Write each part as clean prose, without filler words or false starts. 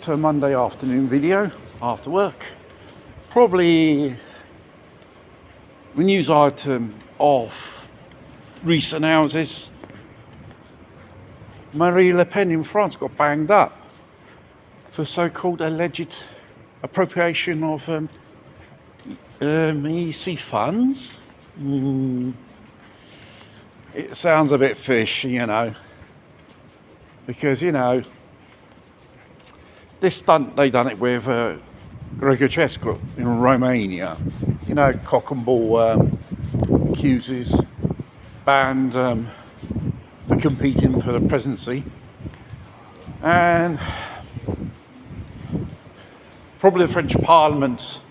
to a Monday afternoon video after work. Probably the news item of recent hours is Marine Le Pen in France got banged up for so-called alleged appropriation of EC funds. It sounds a bit fishy, because this stunt they done it with Grigachescu in Romania. Cock and ball accuses banned for competing for the presidency, and probably the French Parliament,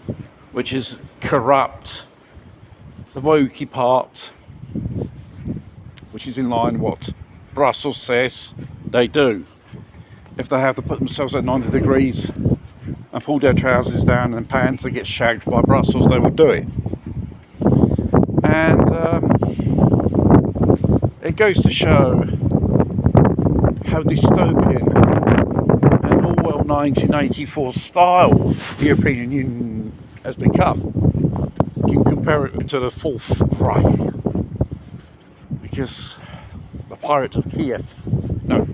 which is corrupt, the wokey part, which is in line with what Brussels says they do. If they have to put themselves at 90 degrees and pull their trousers down and pants and get shagged by Brussels, they will do it. And it goes to show how dystopian and Orwell 1984 style the European Union has become. You can compare it to the Fourth Reich, because the pirate of Kiev, no,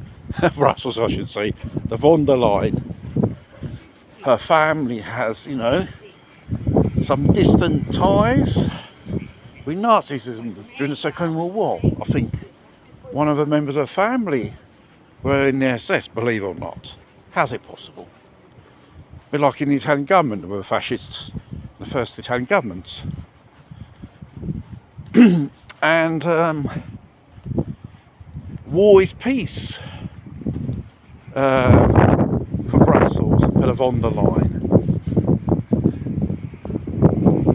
Brussels I should say, the von der Leyen, her family has, some distant ties with Nazism during the Second World War. I think one of the members of her family were in the SS, believe it or not. How's it possible? A bit like in the Italian government, there were fascists, the first Italian governments. And war is peace for Brussels, for the von der Leyen.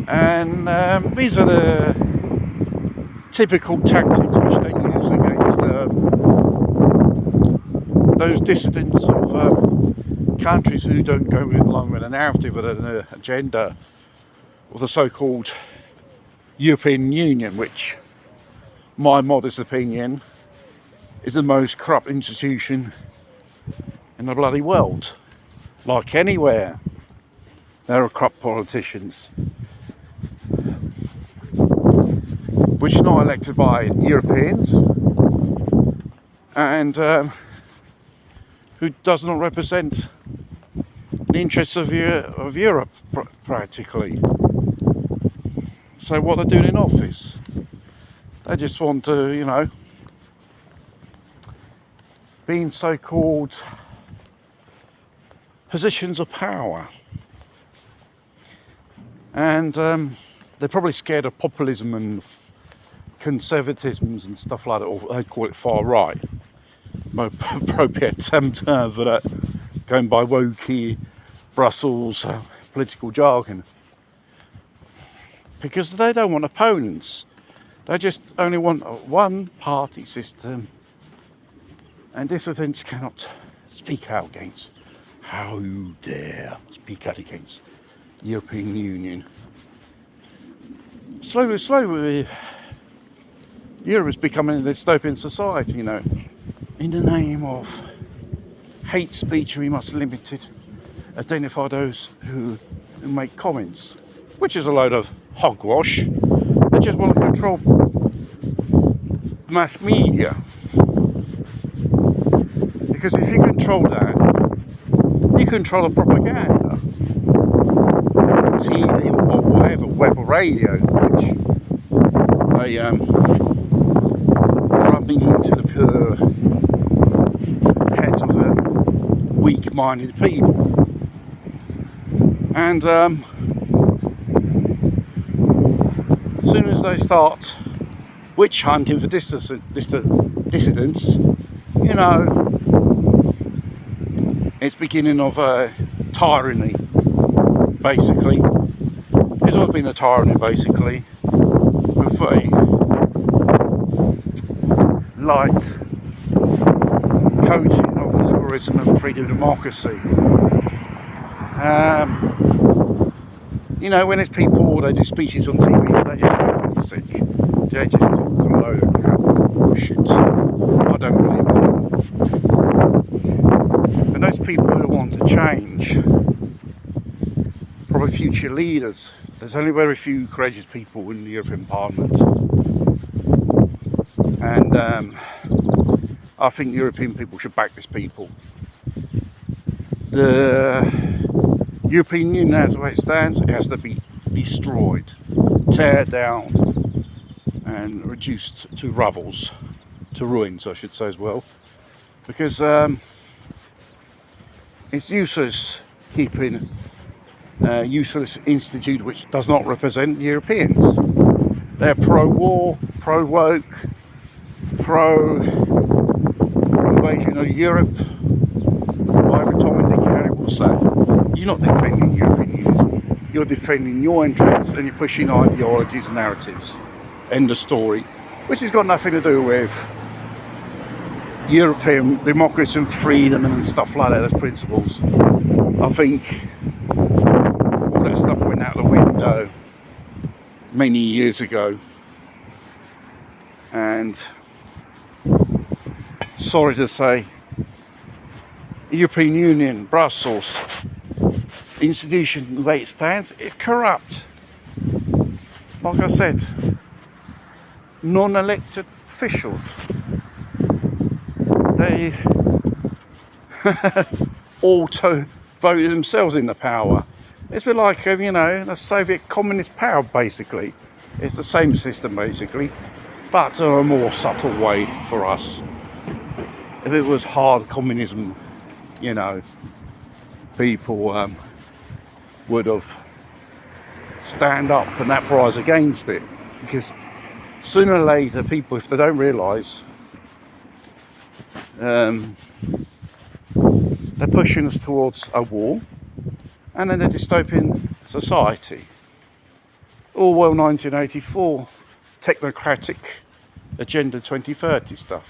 And these are the typical tactics which they use against those dissidents of countries who don't go along with a narrative or an agenda, or the so-called European Union, which, my modest opinion, is the most corrupt institution in the bloody world. Like anywhere, there are corrupt politicians which are not elected by Europeans and who does not represent the interests of Europe practically. So what they're doing in office, they just want to, be in so-called positions of power. And they're probably scared of populism and conservatisms and stuff like that, or they call it far right. Appropriate term for that, going by wokey Brussels political jargon. Because they don't want opponents. They just only want a one-party system. And dissidents cannot speak out against. How you dare speak out against the European Union? Slowly, Europe is becoming a dystopian society, In the name of hate speech, we must limit it, identify those who make comments, which is a load of hogwash. They just want to control mass media. Because if you control that, you control the propaganda, TV or whatever, web or radio, which they rubbing into the pure heads of weak-minded people. And as soon as they start witch hunting for dissidents, it's beginning of a tyranny, basically. It's always been a tyranny, basically, with a light coating of liberalism and freedom democracy. When there's people, they do speeches on TV, they just make me sick. They just talk a load of crap bullshit. I don't believe in it. And those people who want to change, probably future leaders, there's only very few courageous people in the European Parliament. And I think European people should back these people. The European Union, as the way it stands, it has to be destroyed, teared down, and reduced to rubbles, to ruins, I should say as well, because it's useless keeping a useless institute which does not represent the Europeans. They're pro-war, pro-woke, pro-invasion of Europe. Every time I think Harry will say, you're not defending the European Union, you're defending your interests and you're pushing ideologies and narratives. End of story. Which has got nothing to do with European democracy and freedom and stuff like that as principles. I think all that stuff went out the window many years ago. And sorry to say, the European Union, Brussels, institution, the way it stands, it's corrupt. Like I said, non-elected officials. They auto-voted themselves into power. It's a bit like, the Soviet communist power, basically. It's the same system, basically, but in a more subtle way for us. If it was hard communism, people would have stand up and uprise against it, because sooner or later people, if they don't realise, they're pushing us towards a war and then a dystopian society. Orwell 1984, technocratic Agenda 2030 stuff.